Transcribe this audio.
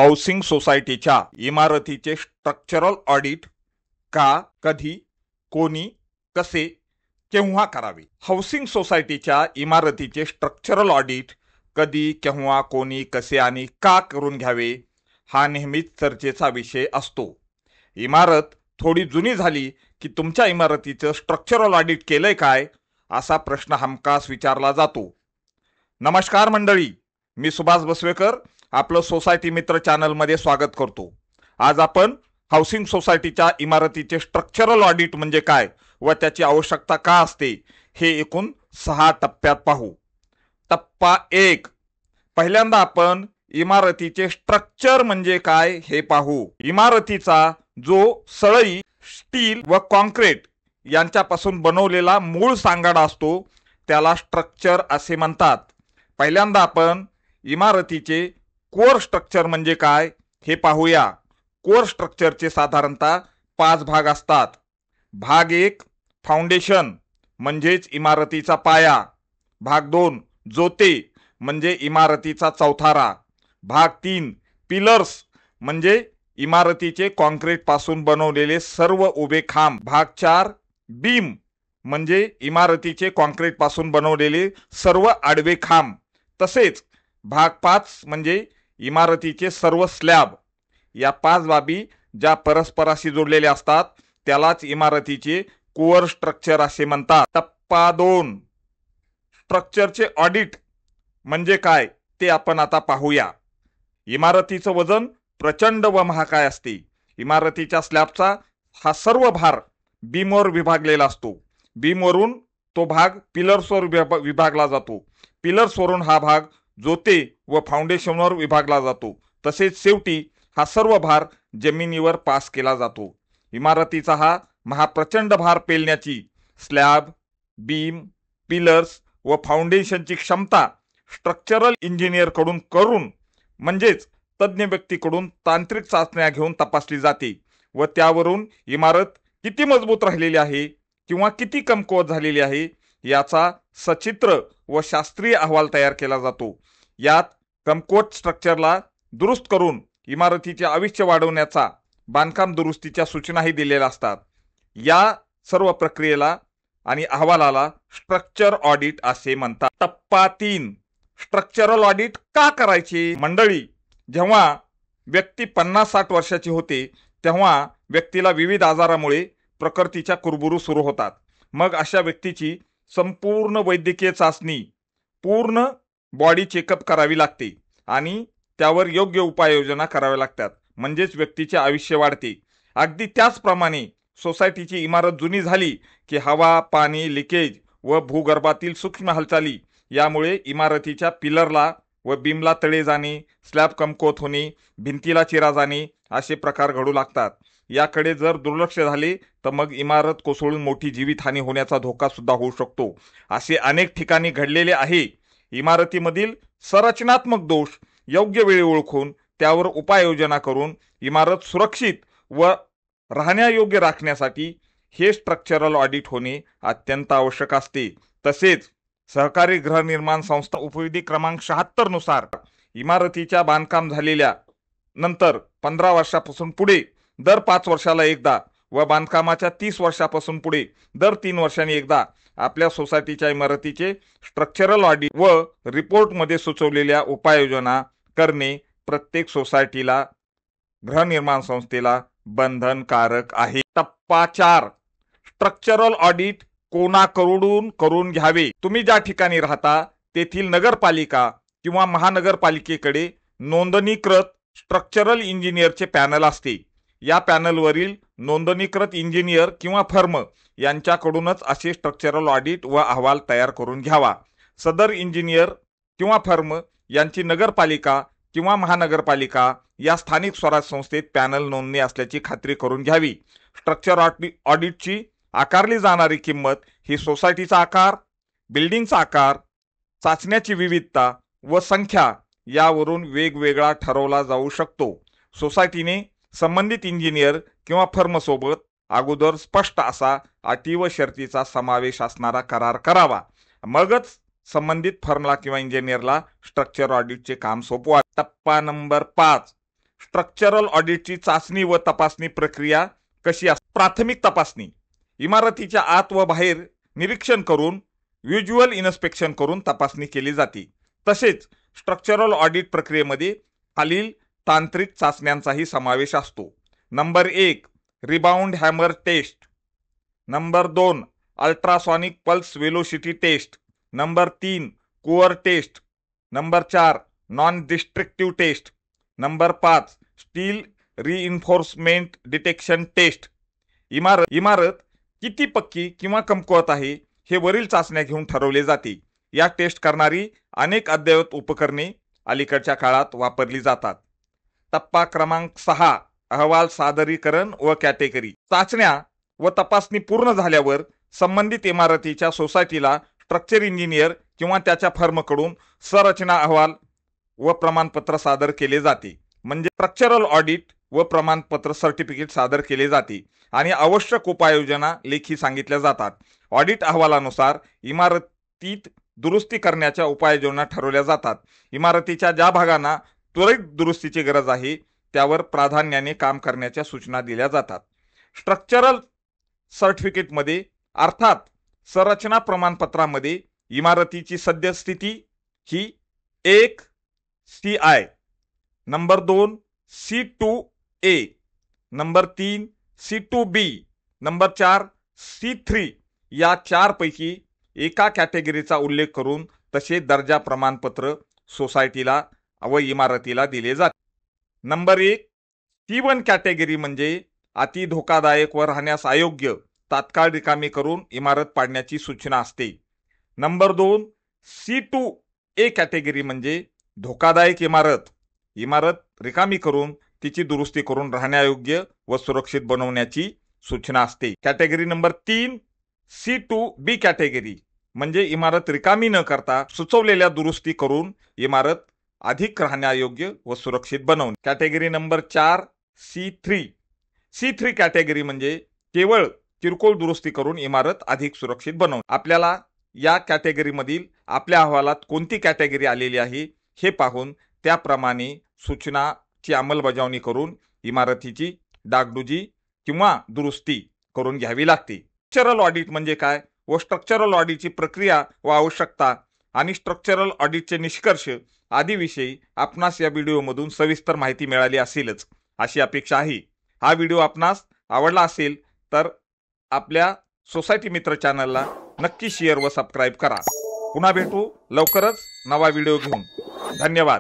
Housing सोसायटीच्या इमारतीचे structural audit का, कधी, कोणी, कसे, केव्हा करावे? हाऊसिंग सोसायटीच्या इमारतीचे स्ट्रक्चरल ऑडिट कधी, केव्हा, कोणी, कसे आणि का करून घ्यावे हा नेहमीच चर्चेचा विषय असतो. इमारत थोडी जुनी झाली की तुमच्या इमारतीचं स्ट्रक्चरल ऑडिट केलंय काय असा प्रश्न हमखास विचारला जातो. नमस्कार मंडळी, मी सुभाष बसवेकर आपलं सोसायटी मित्र चॅनलमध्ये स्वागत करतो. आज आपण हाऊसिंग सोसायटीच्या इमारतीचे स्ट्रक्चरल ऑडिट म्हणजे काय व त्याची आवश्यकता का असते हे एकूण 6 टप्प्यात पाहू. टप्पा 1, पहिल्यांदा आपण इमारतीचे स्ट्रक्चर म्हणजे काय हे पाहू. इमारतीचा जो सळई, स्टील व कॉन्क्रीट यांच्यापासून बनवलेला मूळ सांगाडा असतो त्याला स्ट्रक्चर असे म्हणतात. पहिल्यांदा आपण इमारतीचे कोर स्ट्रक्चर म्हणजे काय हे पाहूया. कोर स्ट्रक्चरचे साधारणतः 5 भाग असतात. भाग 1 फाउंडेशन म्हणजेच इमारतीचा पाया. भाग 2 जोते म्हणजे इमारतीचा चौथारा. भाग 3 पिलर्स म्हणजे इमारतीचे कॉन्क्रीट पासून बनवलेले सर्व उभे खांब. भाग 4 बीम म्हणजे इमारतीचे कॉन्क्रीट पासून बनवलेले सर्व आडवे खांब. तसेच भाग 5 म्हणजे इमारतीचे सर्व स्लॅब. या 5 बाबी ज्या परस्पराशी जोडलेल्या असतात त्यालाच इमारतीचे कोअर स्ट्रक्चर असे म्हणतात. टप्पा 2 स्ट्रक्चरचे ऑडिट म्हणजे काय ते आपण आता पाहूया. इमारतीचं वजन प्रचंड व महाकाय असते. इमारतीच्या स्लॅबचा हा सर्व भार बीमवर विभागलेला असतो. बीमवरून तो भाग पिलर्सवर विभागला जातो. पिलर्सवरून हा भाग जोते व फाउंडेशनवर विभागला जातो. तसेच शेवटी हा सर्व भार जमिनीवर पास केला जातो. इमारतीचा हा महाप्रचंड भार पेलण्याची स्लॅब, बीम, पिलर्स व फाउंडेशनची क्षमता स्ट्रक्चरल इंजिनियर कडून करून म्हणजेच तज्ञ व्यक्तीकडून तांत्रिक चाचण्या घेऊन तपासली जाते व त्यावरून इमारत किती मजबूत राहिलेली आहे किंवा किती कमकुवत झालेली आहे याचा सचित्र व शास्त्रीय अहवाल तयार केला जातो. यात कमकुवत स्ट्रक्चरला दुरुस्त करून इमारतीचे आयुष्य वाढवण्याचा बांधकाम दुरुस्तीच्या सूचनाही दिलेल्या असतात. या सर्व प्रक्रियेला आणि अहवालाला स्ट्रक्चर ऑडिट असे म्हणतात. टप्पा 3 स्ट्रक्चरल ऑडिट का करायचे? मंडळी, जेव्हा व्यक्ती 50-60 वर्षाची होते तेव्हा व्यक्तीला विविध आजारामुळे प्रकृतीच्या कुरबुरू सुरू होतात. मग अशा व्यक्तीची संपूर्ण वैद्यकीय चाचणी, पूर्ण बॉडी चेकअप करावी लागते आणि त्यावर योग्य उपाययोजना कराव्या लागतात. म्हणजेच व्यक्तीचे आयुष्य वाढते. अगदी त्याचप्रमाणे सोसायटीची इमारत जुनी झाली की हवा, पाणी, लिकेज व भूगर्भातील सूक्ष्म हालचाली यामुळे इमारतीच्या पिलरला व बीमला तडे जाणे, स्लॅब कमकुवत होणे, भिंतीला चिरा जाणे असे प्रकार घडू लागतात. याकडे जर दुर्लक्ष झाले तर मग इमारत कोसळून मोठी जीवितहानी होण्याचा धोका सुद्धा होऊ शकतो. असे अनेक ठिकाणी घडलेले आहे. इमारतीमधील संरचनात्मक दोष योग्य वेळी ओळखून त्यावर उपाययोजना करून इमारत सुरक्षित व राहण्यायोग्य राखण्यासाठी हे स्ट्रक्चरल ऑडिट होणे अत्यंत आवश्यक असते. तसेच सहकारी गृहनिर्माण संस्था उपविधी क्रमांक 76 नुसार इमारतीच्या बांधकाम झालेल्या नंतर 15 वर्षापासून पुढे दर 5 वर्षाला एकदा व बांधकामाच्या 30 वर्षापासून पुढे दर 3 वर्षांनी एकदा आपल्या सोसायटीच्या इमारतीचे स्ट्रक्चरल ऑडिट व रिपोर्टमध्ये सुचवलेल्या उपाययोजना करणे प्रत्येक सोसायटीला, गृहनिर्माण संस्थेला बंधनकारक आहे. टप्पा 4 स्ट्रक्चरल ऑडिट कोणाकडून करून घ्यावे? तुम्ही ज्या ठिकाणी राहता तेथील नगरपालिका किंवा महानगरपालिकेकडे नोंदणीकृत स्ट्रक्चरल इंजिनियरचे पॅनल असते. या पॅनलवरील नोंदणीकृत इंजिनियर किंवा फर्म यांच्याकडूनच असे स्ट्रक्चरल ऑडिट व अहवाल तयार करून घ्यावा. सदर इंजिनियर किंवा फर्म यांची नगरपालिका किंवा महानगरपालिका या स्थानिक स्वराज्य संस्थेत पॅनल नोंदणी असल्याची खात्री करून घ्यावी. स्ट्रक्चर ऑडिटची आकारली जाणारी किंमत ही सोसायटीचा आकार, बिल्डिंगचा आकार, चाचण्याची विविधता व संख्या यावरून वेगवेगळा ठरवला जाऊ शकतो. सोसायटीने संबंधित इंजिनियर किंवा फर्मसोबत अगोदर स्पष्ट असा अटी व शर्तीचा समावेश असणारा करार करावा. मगच संबंधित फर्मला किंवा इंजिनियरला स्ट्रक्चर ऑडिटचे काम सोपवा. टप्पा नंबर 5 स्ट्रक्चरल ऑडिटची चाचणी व तपासणी प्रक्रिया कशी असते? प्राथमिक तपासणी इमारतीच्या आत व बाहेर निरीक्षण करून व्हिज्युअल इन्स्पेक्शन करून तपासणी केली जाते। तसेच स्ट्रक्चरल ऑडिट प्रक्रियेमध्ये खालील तांत्रिक चाचण्यांचाही समावेश असतो। Number 1 rebound hammer test, number 2 ultrasonic pulse velocity test, number 3 core test, number 4 non destructive test, number 5 steel reinforcement detection test. इमारत किती पक्की किंवा कमकुवत आहे हे वरील चाचण्या घेऊन ठरवले जाते। या टेस्ट करणारी अनेक अद्ययावत उपकरणे अलीकडच्या काळात वापरली जातात। टप्पा क्रमांक 6 अहवाल सादरीकरण व कॅटेगरी। चाचण्या व तपासणी पूर्ण झाल्यावर संबंधित इमारतीच्या सोसायटीला स्ट्रक्चर इंजिनियर किंवा त्याच्या फर्मकडून संरचना अहवाल व प्रमाणपत्र सादर केले जाते। म्हणजे स्ट्रक्चरल ऑडिट व प्रमाणपत्र सर्टिफिकेट सादर केले जाते आणि आवश्यक उपाययोजना लेखी सांगितल्या जातात। ऑडिट अहवालानुसार इमारतीत दुरुस्ती करण्याच्या उपाययोजना ठरवल्या जातात। इमारतीच्या ज्या भागांना त्वरित दुरुस्तीची गरज आहे त्यावर प्राधान्याने काम करण्याच्या सूचना दिल्या जातात। स्ट्रक्चरल सर्टिफिकेटमध्ये अर्थात संरचना प्रमाणपत्रामध्ये इमारतीची सद्यस्थिती ही 1 CI, number 2 C2A, number 3 C2B, number 4 C3 या 4 पैकी एका कॅटेगरीचा उल्लेख करून तसे दर्जा प्रमाणपत्र सोसायटीला व इमारतीला दिले जाते। नंबर 1 C1 कॅटेगरी म्हणजे अति धोकादायक व राहण्यास अयोग्य, तात्काळ रिकामी करून इमारत पाडण्याची सूचना असते। नंबर 2 C2A कॅटेगरी म्हणजे धोकादायक इमारत रिकामी करून तिची दुरुस्ती करून राहण्यायोग्य व सुरक्षित बनवण्याची सूचना असते। कॅटेगरी नंबर 3 C2B कॅटेगरी म्हणजे इमारत रिकामी न करता सुचवलेल्या दुरुस्ती करून इमारत अधिक राहण्यायोग्य व सुरक्षित बनवणे। कॅटेगरी नंबर 4 C3 कॅटेगरी म्हणजे केवळ किरकोळ दुरुस्ती करून इमारत अधिक सुरक्षित बनवणे। आपल्याला या कॅटेगरीमधील आपल्या अहवालात कोणती कॅटेगरी आलेली आहे हे पाहून त्याप्रमाणे सूचनाची अंमलबजावणी करून इमारतीची डागडुजी किंवा दुरुस्ती करून घ्यावी लागते। स्ट्रक्चरल ऑडिट म्हणजे काय व स्ट्रक्चरल ऑडिटची प्रक्रिया व आवश्यकता आणि स्ट्रक्चरल ऑडिटचे निष्कर्ष आदी विषयी आपणास या व्हिडिओमधून सविस्तर माहिती मिळाली असेलच अशी अपेक्षा आहे। हा व्हिडिओ आपणास आवडला असेल तर आपल्या सोसायटी मित्र चॅनलला नक्की शेअर व सबस्क्राईब करा। पुन्हा भेटू लवकरच नवा व्हिडिओ घेऊन। धन्यवाद।